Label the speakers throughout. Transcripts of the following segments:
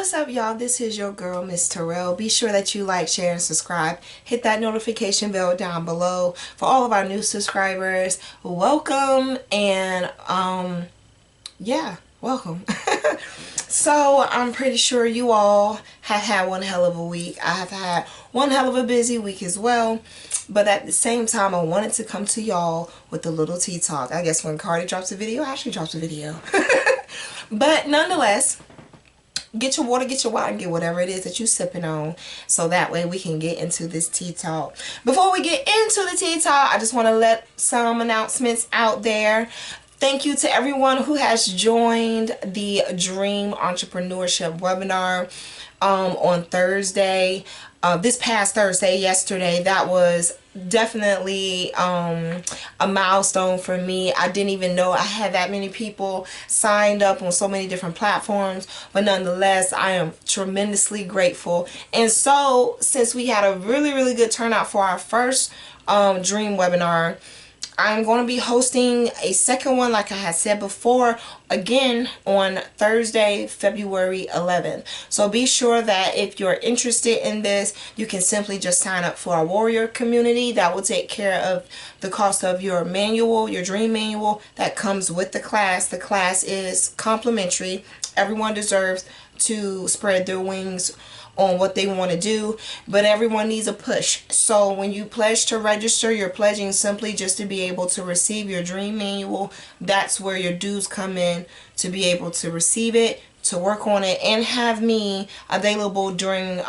Speaker 1: What's up, y'all? This is your girl, Miss Terrell. Be sure that you like, share, and subscribe. Hit that notification bell down below. For all of our new subscribers, welcome, and yeah, welcome. So I'm pretty sure you all have had one hell of a week. I have had one hell of a busy week as well. But at the same time, I wanted to come to y'all with a little tea talk. I guess when Cardi drops a video, Ashley drops a video. But nonetheless, get your water, get your wine, get whatever it is that you're sipping on, so that way we can get into this tea talk. Before we get into the tea talk, I just want to let some announcements out there. Thank you to everyone who has joined the Dream Entrepreneurship Webinar on Thursday. This past Thursday, yesterday. That was definitely a milestone for me. I didn't even know I had that many people signed up on so many different platforms, but nonetheless, I am tremendously grateful. And so, since we had a really good turnout for our first Dream webinar, I'm going to be hosting a second one, like I had said before, again on Thursday, February 11th. So be sure that if you're interested in this, you can simply just sign up for our warrior community. That will take care of the cost of your manual, your dream manual that comes with the class. The class is complimentary. Everyone deserves to spread their wings on what they want to do, but everyone needs a push. So when you pledge to register, you're pledging simply just to be able to receive your dream manual. That's where your dues come in, to be able to receive it, to work on it, and have me available during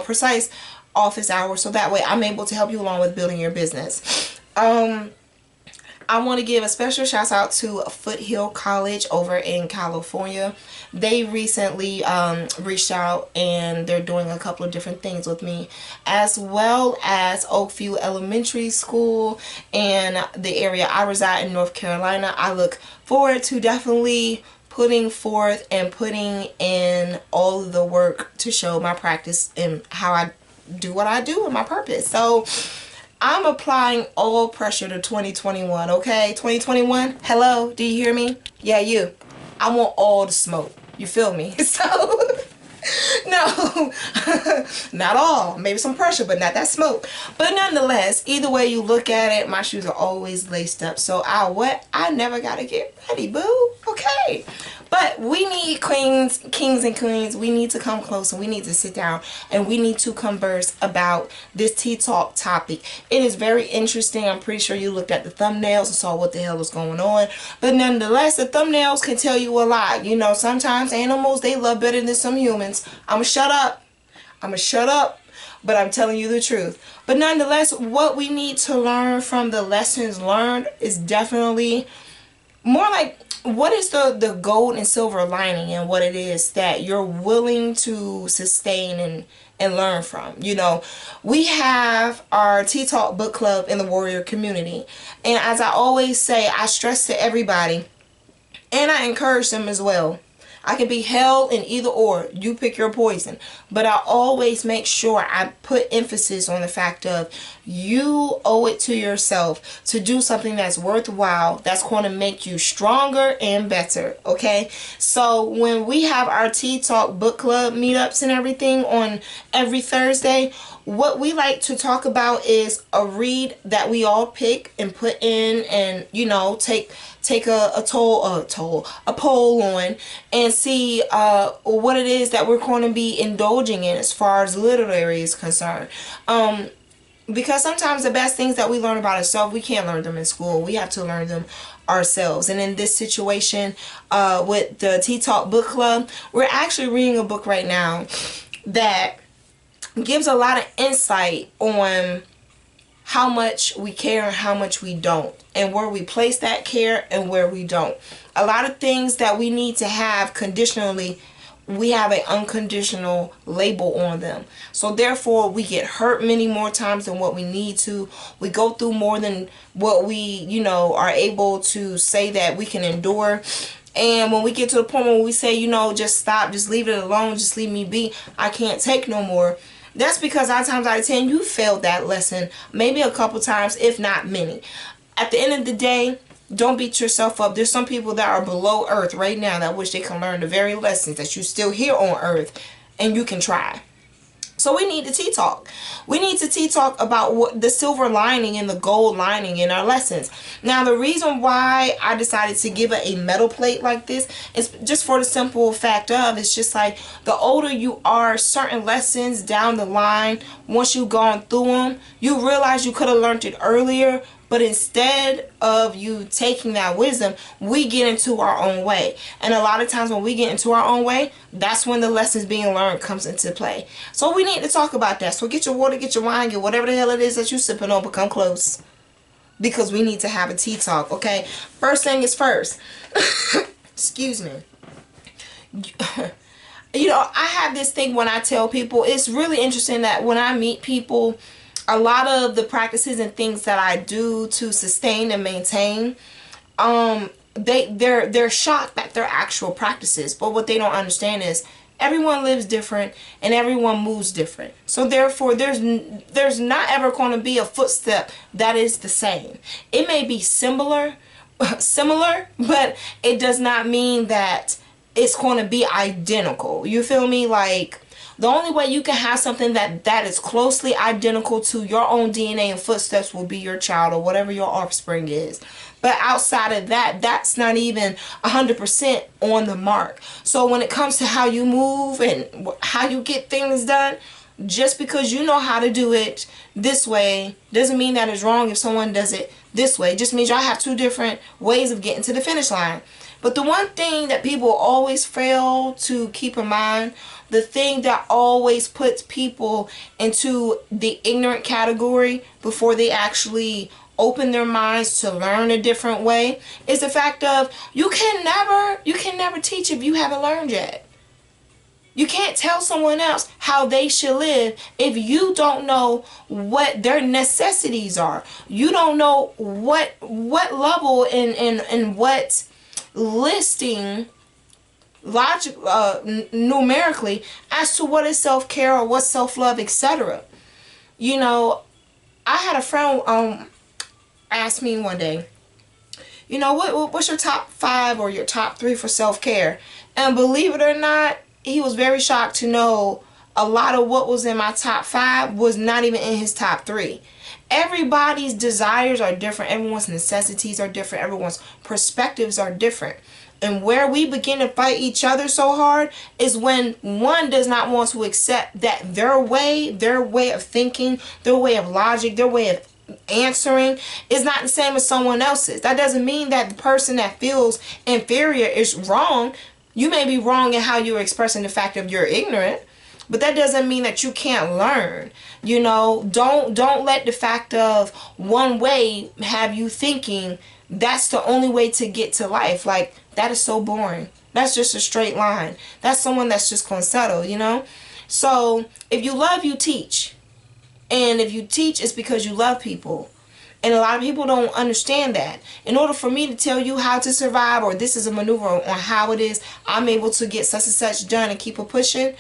Speaker 1: precise office hours, so that way I'm able to help you along with building your business. I want to give a special shout out to Foothill College over in California. They recently reached out, and they're doing a couple of different things with me, as well as Oakview Elementary School and the area I reside in, North Carolina. I look forward to definitely putting forth and putting in all of the work to show my practice and how I do what I do and my purpose. So I'm applying all pressure to 2021, okay? 2021, hello, do you hear me? Yeah, you. I want all the smoke. You feel me? So, no, not all. Maybe some pressure, but not that smoke. But nonetheless, either way you look at it, my shoes are always laced up. So I never gotta get ready, boo. Okay. But we need queens, kings and queens. We need to come close, and we need to sit down, and we need to converse about this tea talk topic. It is very interesting. I'm pretty sure you looked at the thumbnails and saw what the hell was going on. But nonetheless, the thumbnails can tell you a lot. You know, sometimes animals, they love better than some humans. I'ma shut up. But I'm telling you the truth. But nonetheless, what we need to learn from the lessons learned is definitely more like, what is the gold and silver lining, and what it is that you're willing to sustain and learn from. You know, we have our Tea Talk book club in the warrior community, and as I always say, I stress to everybody, and I encourage them as well, I can be held in either or. You pick your poison. But I always make sure I put emphasis on the fact of, you owe it to yourself to do something that's worthwhile, that's going to make you stronger and better. Okay? So when we have our Tea Talk book club meetups and everything on every Thursday, what we like to talk about is a read that we all pick and put in, and take a poll on, and see what it is that we're going to be indulging in as far as literary is concerned. Because sometimes the best things that we learn about ourselves, we can't learn them in school. We have to learn them ourselves. And in this situation with the Tea Talk book club, we're actually reading a book right now that gives a lot of insight on how much we care and how much we don't, and where we place that care and where we don't. A lot of things that we need to have conditionally, we have an unconditional label on them. So therefore, we get hurt many more times than what we need to. We go through more than what we, are able to say that we can endure. And when we get to the point where we say, just stop, just leave it alone, just leave me be, I can't take no more, that's because 9 times out of 10, you failed that lesson maybe a couple times, if not many. At the end of the day, Don't beat yourself up. There's some people that are below earth right now that wish they can learn the very lessons that you still here on earth, and you can try. So we need to tea talk. We need to tea talk about what the silver lining and the gold lining in our lessons. Now, the reason why I decided to give it a metal plate like this is just for the simple fact of, it's just like the older you are, certain lessons down the line, once you've gone through them, you realize you could have learned it earlier. But instead of you taking that wisdom, we get into our own way. And a lot of times when we get into our own way, that's when the lessons being learned comes into play. So we need to talk about that. So get your water, get your wine, get whatever the hell it is that you're sipping on, but come close. Because we need to have a tea talk, okay? First thing is first. Excuse me. You know, I have this thing when I tell people, it's really interesting that when I meet people, a lot of the practices and things that I do to sustain and maintain, they're shocked at their actual practices. But what they don't understand is everyone lives different and everyone moves different. So therefore, there's not ever going to be a footstep that is the same. It may be similar, but it does not mean that it's going to be identical. You feel me? Like, the only way you can have something that is closely identical to your own DNA and footsteps will be your child or whatever your offspring is. But outside of that, that's not even 100% on the mark. So when it comes to how you move and how you get things done, just because you know how to do it this way doesn't mean that it's wrong if someone does it this way. It just means y'all have two different ways of getting to the finish line. But the one thing that people always fail to keep in mind, the thing that always puts people into the ignorant category before they actually open their minds to learn a different way, is the fact of you can never teach if you haven't learned yet. You can't tell someone else how they should live if you don't know what their necessities are. You don't know what level and what listing logic numerically as to what is self-care or what self-love, etc. You know, I had a friend ask me one day, you know, what's your top 5 or your top 3 for self-care? And believe it or not, he was very shocked to know a lot of what was in my top 5 was not even in his top 3. Everybody's desires are different. Everyone's necessities are different. Everyone's perspectives are different. And where we begin to fight each other so hard is when one does not want to accept that their way of thinking, their way of logic, their way of answering is not the same as someone else's. That doesn't mean that the person that feels inferior is wrong. You may be wrong in how you're expressing the fact of you're ignorant, but that doesn't mean that you can't learn. You know, don't let the fact of one way have you thinking that's the only way to get to life. Like, that is so boring. That's just a straight line. That's someone that's just gonna settle, you know? So if you love, you teach. And if you teach, it's because you love people. And a lot of people don't understand that. In order for me to tell you how to survive, or this is a maneuver on how it is I'm able to get such and such done and keep it pushing,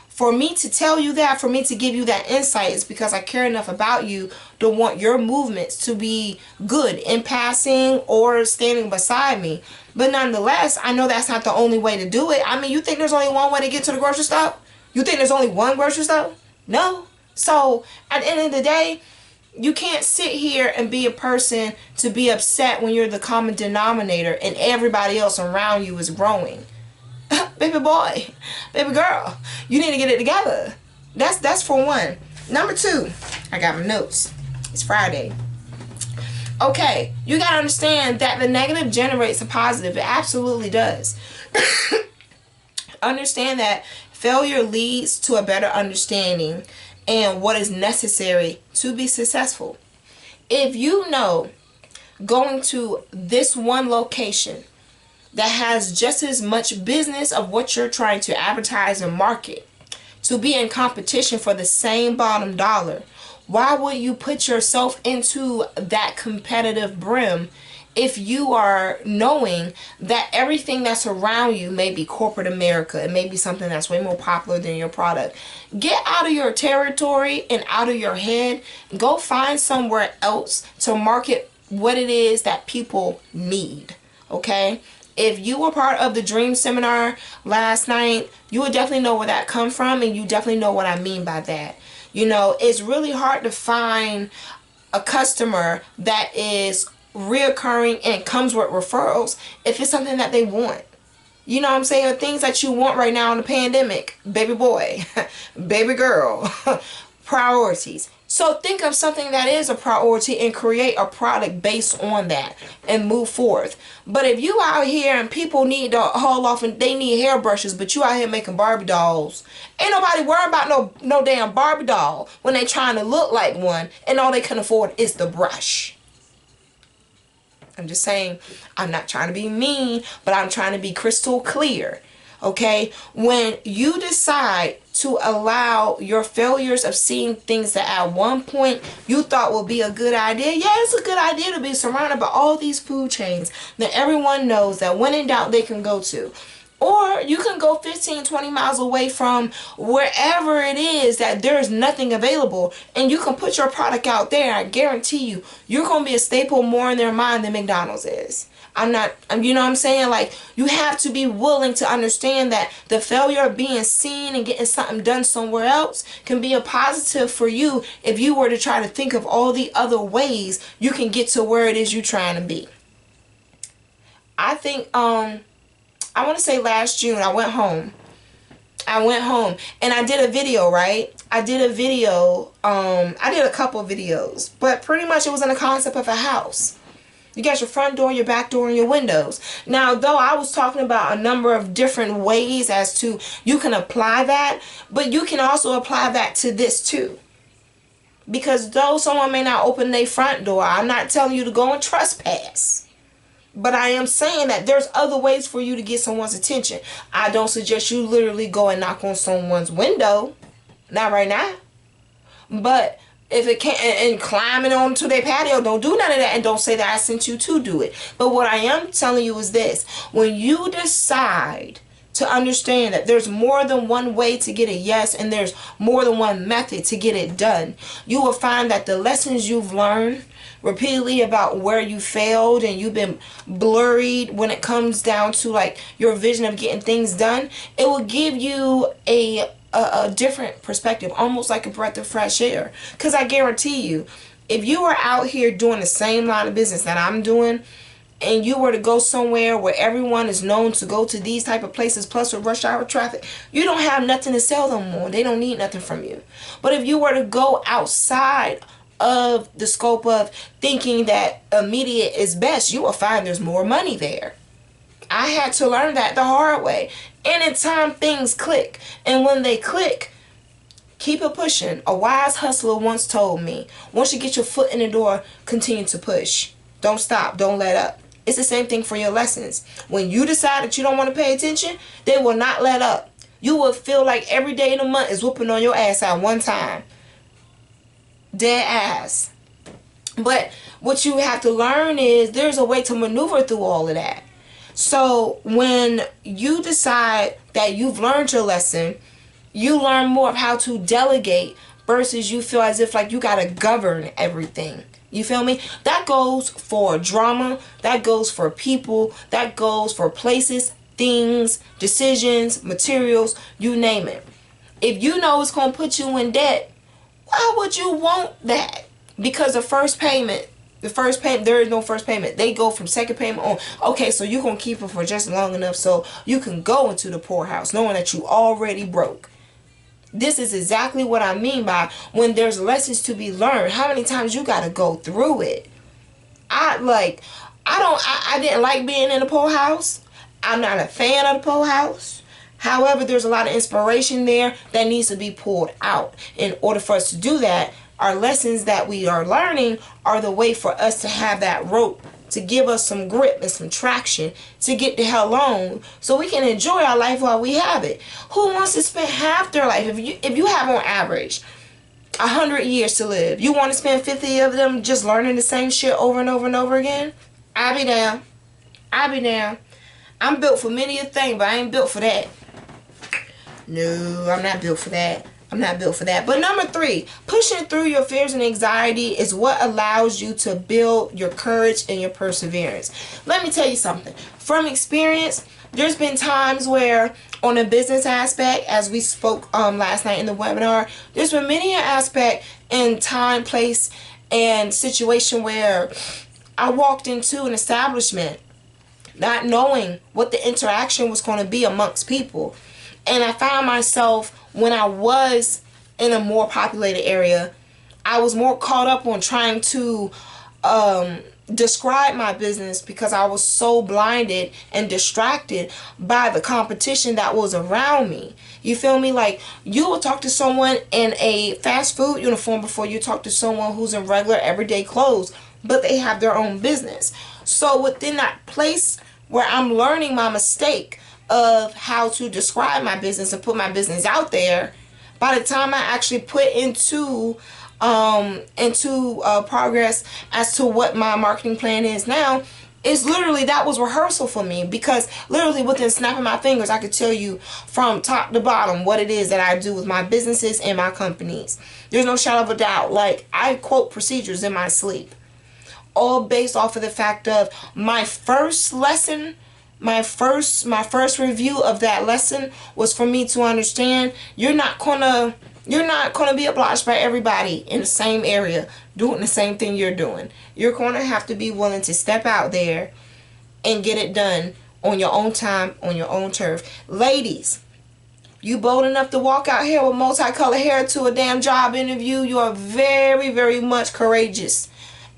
Speaker 1: for me to tell you that, for me to give you that insight, is because I care enough about you to want your movements to be good in passing or standing beside me. But nonetheless, I know that's not the only way to do it. I mean, you think there's only one way to get to the grocery store? You think there's only one grocery store? No. So at the end of the day, you can't sit here and be a person to be upset when you're the common denominator and everybody else around you is growing. Baby boy, baby girl, you need to get it together. That's for one. Number 2, I got my notes. It's Friday. Okay, you gotta understand that the negative generates a positive. It absolutely does. Understand that failure leads to a better understanding and what is necessary to be successful. If you know going to this one location that has just as much business of what you're trying to advertise and market to be in competition for the same bottom dollar, why would you put yourself into that competitive brim if you are knowing that everything that's around you may be corporate America? It may be something that's way more popular than your product. Get out of your territory and out of your head. Go find somewhere else to market what it is that people need, okay? If you were part of the dream seminar last night, you would definitely know where that comes from, and you definitely know what I mean by that. You know, it's really hard to find a customer that is reoccurring and comes with referrals if it's something that they want. You know what I'm saying? Things that you want right now in the pandemic. Baby boy, baby girl, priorities. So think of something that is a priority and create a product based on that and move forth. But if you out here and people need to haul off and they need hairbrushes, but you out here making Barbie dolls, ain't nobody worried about no damn Barbie doll when they trying to look like one and all they can afford is the brush. I'm just saying, I'm not trying to be mean, but I'm trying to be crystal clear. Okay, when you decide to allow your failures of seeing things that at one point you thought would be a good idea, yeah, it's a good idea to be surrounded by all these food chains that everyone knows that when in doubt they can go to. Or you can go 15, 20 miles away from wherever it is that there is nothing available, and you can put your product out there. I guarantee you, you're going to be a staple more in their mind than McDonald's is. You know what I'm saying? Like, you have to be willing to understand that the failure of being seen and getting something done somewhere else can be a positive for you if you were to try to think of all the other ways you can get to where it is you're trying to be. I think, I want to say last June, I went home and I did a video, right? I did a video, I did a couple videos, but pretty much it was in the concept of a house. You got your front door, your back door, and your windows. Now, though I was talking about a number of different ways as to you can apply that, but you can also apply that to this too. Because though someone may not open their front door, I'm not telling you to go and trespass. But I am saying that there's other ways for you to get someone's attention. I don't suggest you literally go and knock on someone's window. Not right now. But if it can't, and climbing onto their patio, don't do none of that, and don't say that I sent you to do it. But what I am telling you is this: when you decide to understand that there's more than one way to get a yes, and there's more than one method to get it done, you will find that the lessons you've learned repeatedly about where you failed and you've been blurred when it comes down to like your vision of getting things done, it will give you a different perspective, almost like a breath of fresh air. Because I guarantee you, if you were out here doing the same line of business that I'm doing, and you were to go somewhere where everyone is known to go to these type of places, plus with rush hour traffic, you don't have nothing to sell them more. They don't need nothing from you. But if you were to go outside of the scope of thinking that immediate is best, you will find there's more money there. I had to learn that the hard way. Anytime things click, and when they click, keep it pushing. A wise hustler once told me, once you get your foot in the door, continue to push. Don't stop. Don't let up. It's the same thing for your lessons. When you decide that you don't want to pay attention, they will not let up. You will feel like every day in the month is whooping on your ass at one time. Dead ass. But what you have to learn is there's a way to maneuver through all of that. So when you decide that you've learned your lesson, you learn more of how to delegate versus you feel as if like you got to govern everything. You feel me? That goes for drama. That goes for people. That goes for places, things, decisions, materials, you name it. If you know it's going to put you in debt, why would you want that? Because the first payment, there is no first payment. They go from second payment on. Okay, so you're going to keep it for just long enough so you can go into the poorhouse knowing that you already broke. This is exactly what I mean by when there's lessons to be learned. How many times you got to go through it? I didn't like being in the poorhouse. I'm not a fan of the poorhouse. However, there's a lot of inspiration there that needs to be pulled out. In order for us to do that, our lessons that we are learning are the way for us to have that rope to give us some grip and some traction to get the hell on so we can enjoy our life while we have it. Who wants to spend half their life, if you have on average 100 years to live, you want to spend 50 of them just learning the same shit over and over and over again? I'll be down. I'm built for many a thing, but I ain't built for that. No, I'm not built for that. I'm not built for that. But number 3, pushing through your fears and anxiety is what allows you to build your courage and your perseverance. Let me tell you something. From experience, there's been times where on a business aspect, as we spoke last night in the webinar, there's been many an aspect in time, place, and situation where I walked into an establishment not knowing what the interaction was going to be amongst people. And I found myself, when I was in a more populated area, I was more caught up on trying to describe my business because I was so blinded and distracted by the competition that was around me. You feel me? Like, you will talk to someone in a fast food uniform before you talk to someone who's in regular everyday clothes, but they have their own business. So within that place where I'm learning my mistake of how to describe my business and put my business out there, by the time I actually put into progress as to what my marketing plan is now, it's literally, that was rehearsal for me, because literally within snapping my fingers I could tell you from top to bottom what it is that I do with my businesses and my companies. There's no shadow of a doubt. Like, I quote procedures in my sleep, all based off of the fact of my first lesson. My first review of that lesson was for me to understand you're not gonna be obliged by everybody in the same area doing the same thing you're doing. You're gonna have to be willing to step out there and get it done on your own time, on your own turf. Ladies, you bold enough to walk out here with multicolored hair to a damn job interview, you are very, very much courageous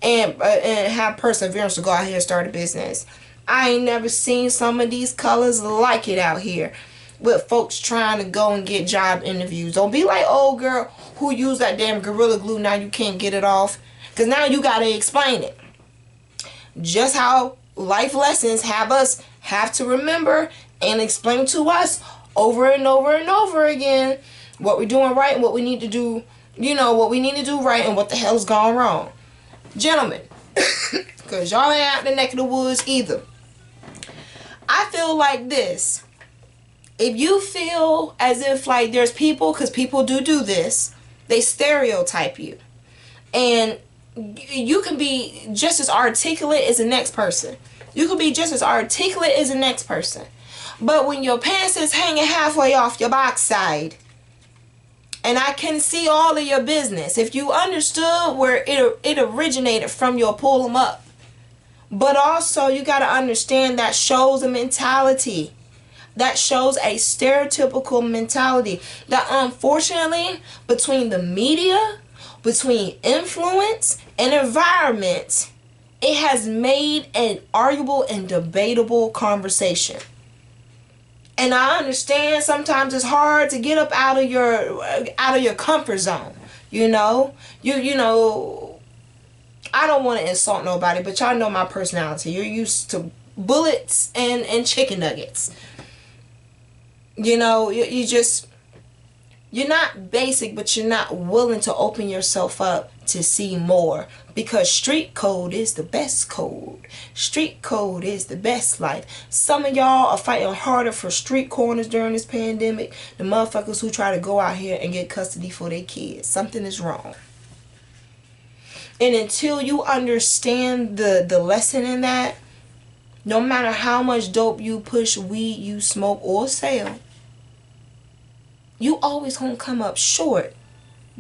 Speaker 1: and have perseverance to go out here and start a business. I ain't never seen some of these colors like it out here with folks trying to go and get job interviews. Don't be like old girl who used that damn Gorilla Glue. Now you can't get it off, because now you got to explain it. Just how life lessons have to remember and explain to us over and over and over again what we're doing right and what we need to do, what we need to do right and what the hell's gone wrong. Gentlemen, because y'all ain't out in the neck of the woods either. I feel like this. If you feel as if like there's people, because people do this, they stereotype you. And you can be just as articulate as the next person. You can be just as articulate as the next person. But when your pants is hanging halfway off your backside, and I can see all of your business, if you understood where it originated from, you'll pull them up. But also, you got to understand that shows a mentality. That shows a stereotypical mentality that, unfortunately, between the media, between influence and environment, it has made an arguable and debatable conversation. And I understand sometimes it's hard to get up out of your comfort zone. I don't want to insult nobody, but y'all know my personality. You're used to bullets and chicken nuggets. You're not basic, but you're not willing to open yourself up to see more, because street code is the best code. Street code is the best life. Some of y'all are fighting harder for street corners during this pandemic than motherfuckers who try to go out here and get custody for their kids. Something is wrong. And until you understand the lesson in that, no matter how much dope you push, weed you smoke or sell, you always gonna come up short,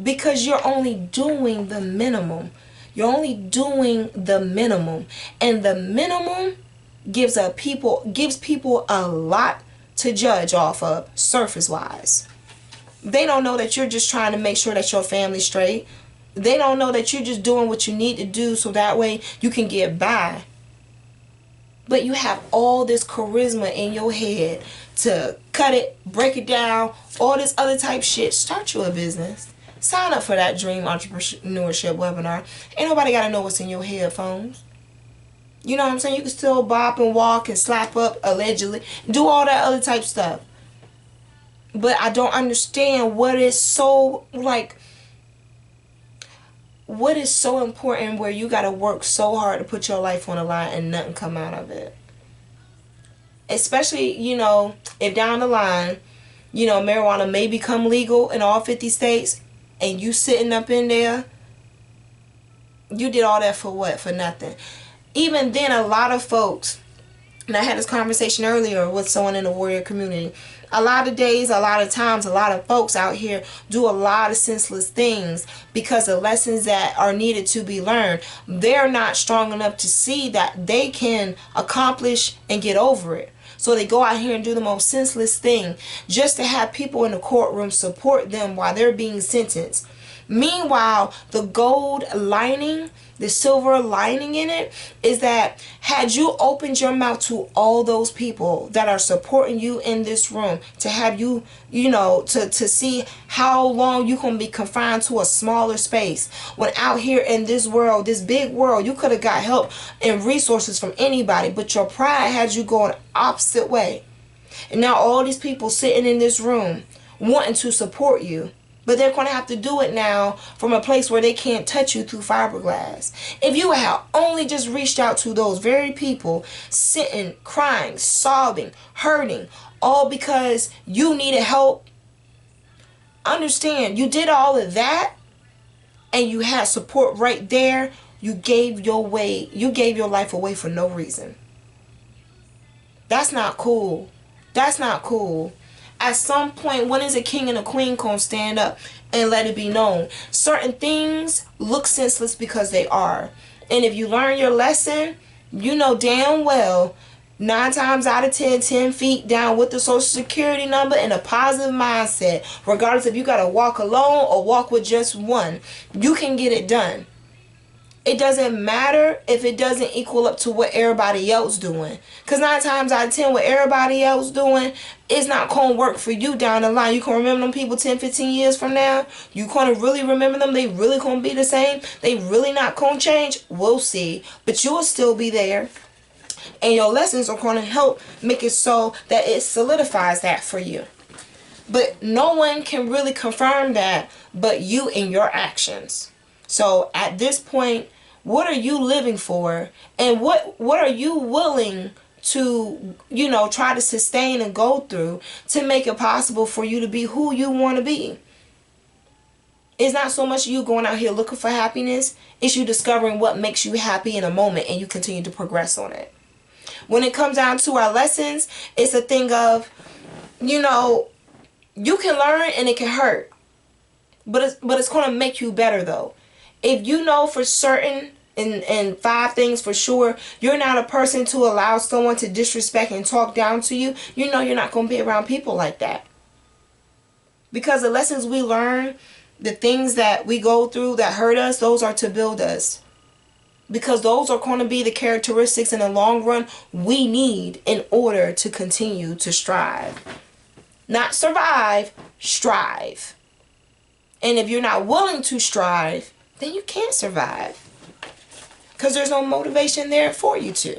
Speaker 1: because you're only doing the minimum. You're only doing the minimum, and the minimum gives people a lot to judge off of surface wise. They don't know that you're just trying to make sure that your family's straight. They don't know that you're just doing what you need to do so that way you can get by. But you have all this charisma in your head to cut it, break it down, all this other type shit. Start you a business. Sign up for that Dream Entrepreneurship Webinar. Ain't nobody got to know what's in your headphones. You know what I'm saying? You can still bop and walk and slap up, allegedly. Do all that other type stuff. But I don't understand what is so, what is so important where you got to work so hard to put your life on the line and nothing come out of it. Especially, if down the line marijuana may become legal in all 50 states, and you sitting up in there, you did all that for what? For nothing. Even then, a lot of folks, and I had this conversation earlier with someone in the warrior community, a lot of days, a lot of times, a lot of folks out here do a lot of senseless things because the lessons that are needed to be learned, they're not strong enough to see that they can accomplish and get over it. So they go out here and do the most senseless thing just to have people in the courtroom support them while they're being sentenced. Meanwhile, the gold lining, the silver lining in it, is that had you opened your mouth to all those people that are supporting you in this room, to have you, to see how long you can be confined to a smaller space, when out here in this world, this big world, you could have got help and resources from anybody, but your pride had you going the opposite way. And now all these people sitting in this room wanting to support you, but they're going to have to do it now from a place where they can't touch you through fiberglass. If you had only just reached out to those very people sitting, crying, sobbing, hurting, all because you needed help, understand, you did all of that and you had support right there. You gave your life away for no reason. That's not cool. That's not cool. At some point, when is a king and a queen gonna stand up and let it be known? Certain things look senseless because they are. And if you learn your lesson, you know damn well 9 times out of 10 feet down with the social security number and a positive mindset, regardless if you gotta walk alone or walk with just one, you can get it done. It doesn't matter if it doesn't equal up to what everybody else doing. Because 9 times out of 10, what everybody else doing is not going to work for you down the line. You can remember them people 10, 15 years from now. You going to really remember them. They really going to be the same. They really not going to change. We'll see. But you'll still be there. And your lessons are going to help make it so that it solidifies that for you. But no one can really confirm that but you and your actions. So at this point, what are you living for? And what are you willing to, try to sustain and go through to make it possible for you to be who you want to be? It's not so much you going out here looking for happiness. It's you discovering what makes you happy in a moment and you continue to progress on it. When it comes down to our lessons, it's a thing of, you can learn and it can hurt. But it's going to make you better though. If you know for certain, and 5 things for sure, you're not a person to allow someone to disrespect and talk down to you, you're not going to be around people like that. Because the lessons we learn, the things that we go through that hurt us, those are to build us. Because those are going to be the characteristics in the long run we need in order to continue to strive. Not survive, strive. And if you're not willing to strive, then you can't survive. Because there's no motivation there for you to.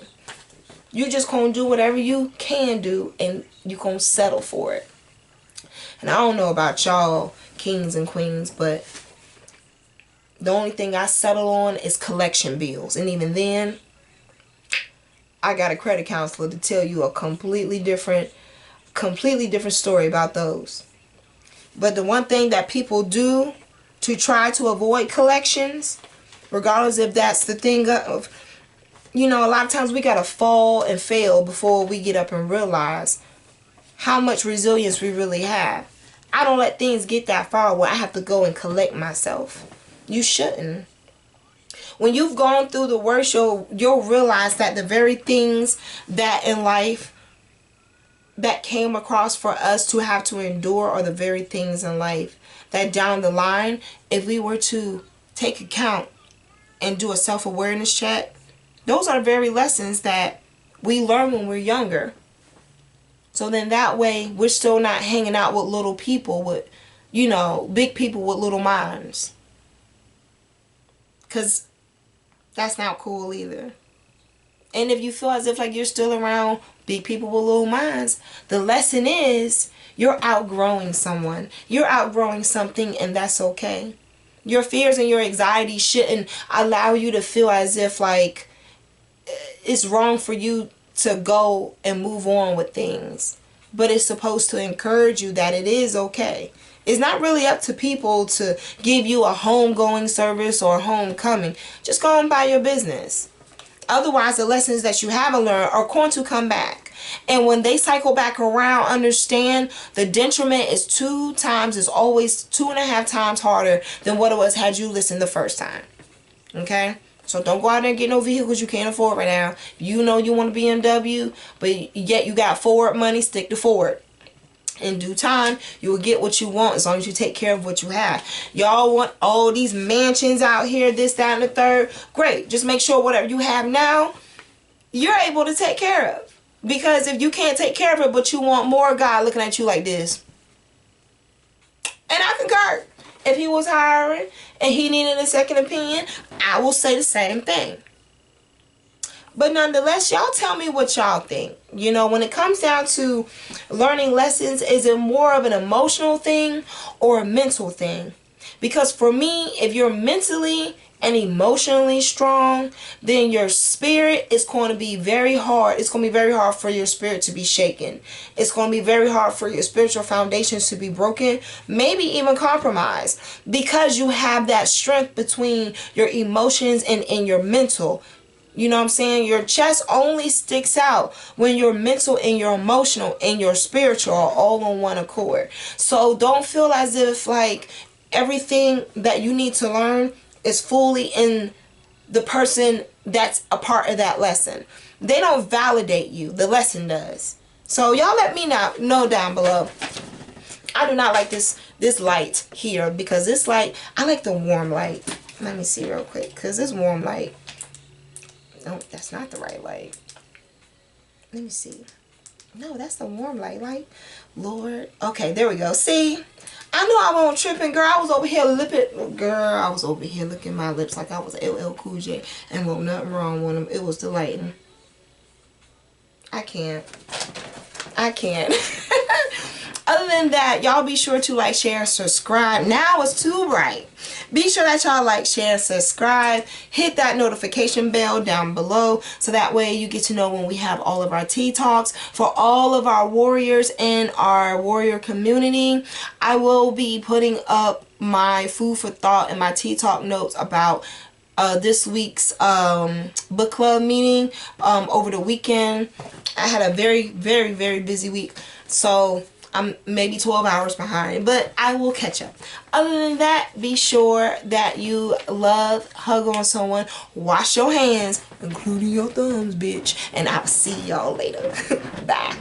Speaker 1: You're just going to do whatever you can do and you're going to settle for it. And I don't know about y'all, kings and queens, but the only thing I settle on is collection bills. And even then, I got a credit counselor to tell you a completely different story about those. But the one thing that people do to try to avoid collections, regardless if that's the thing of, a lot of times we got to fall and fail before we get up and realize how much resilience we really have. I don't let things get that far where I have to go and collect myself. You shouldn't. When you've gone through the worst, you'll realize that the very things that in life that came across for us to have to endure are the very things in life that down the line, if we were to take account and do a self-awareness check, those are the very lessons that we learn when we're younger. So then that way we're still not hanging out with little people with, big people with little minds. Because that's not cool either. And if you feel as if like you're still around big people with little minds, the lesson is you're outgrowing someone. You're outgrowing something, and that's okay. Your fears and your anxiety shouldn't allow you to feel as if like it's wrong for you to go and move on with things. but it's supposed to encourage you that it is okay. It's not really up to people to give you a homegoing service or homecoming. Just go and buy your business. Otherwise, the lessons that you haven't learned are going to come back. And when they cycle back around, understand the detriment is always 2.5 times harder than what it was had you listened the first time. Okay? So don't go out there and get no vehicles you can't afford right now. You know you want a BMW, but yet you got Ford money, stick to Ford. In due time, you will get what you want as long as you take care of what you have. Y'all want all these mansions out here, this, that, and the third. Great. Just make sure whatever you have now, you're able to take care of. Because if you can't take care of it, but you want more, God looking at you like this. And I concur. If he was hiring and he needed a second opinion, I will say the same thing. But nonetheless, y'all tell me what y'all think. You know, when it comes down to learning lessons, is it more of an emotional thing or a mental thing? Because for me, if you're mentally and emotionally strong, then your spirit is going to be very hard. It's going to be very hard for your spirit to be shaken. It's going to be very hard for your spiritual foundations to be broken, maybe even compromised, because you have that strength between your emotions and your mental. You know what I'm saying? Your chest only sticks out when your mental and your emotional and your spiritual are all on one accord. So don't feel as if like everything that you need to learn is fully in the person that's a part of that lesson. They don't validate you. The lesson does. So y'all let me know down below. I do not like this light here, because this light, I like the warm light. Let me see real quick, because this warm light, no, that's not the right light. Let me see. No, that's the warm light. Lord. Okay, there we go. See? I knew I wasn't tripping, girl. I was over here I was over here licking my lips like I was LL Cool J. And well, nothing wrong with them. It was the lighting. I can't. Other than that, y'all be sure to like, share, and subscribe. Now it's too bright. Be sure that y'all like, share, and subscribe. Hit that notification bell down below so that way you get to know when we have all of our tea talks. For all of our warriors in our warrior community, I will be putting up my food for thought and my tea talk notes about this week's book club meeting over the weekend. I had a very, very, very busy week, so I'm maybe 12 hours behind, but I will catch up. Other than that, be sure that you love, hug on someone, wash your hands, including your thumbs, bitch, and I'll see y'all later. Bye.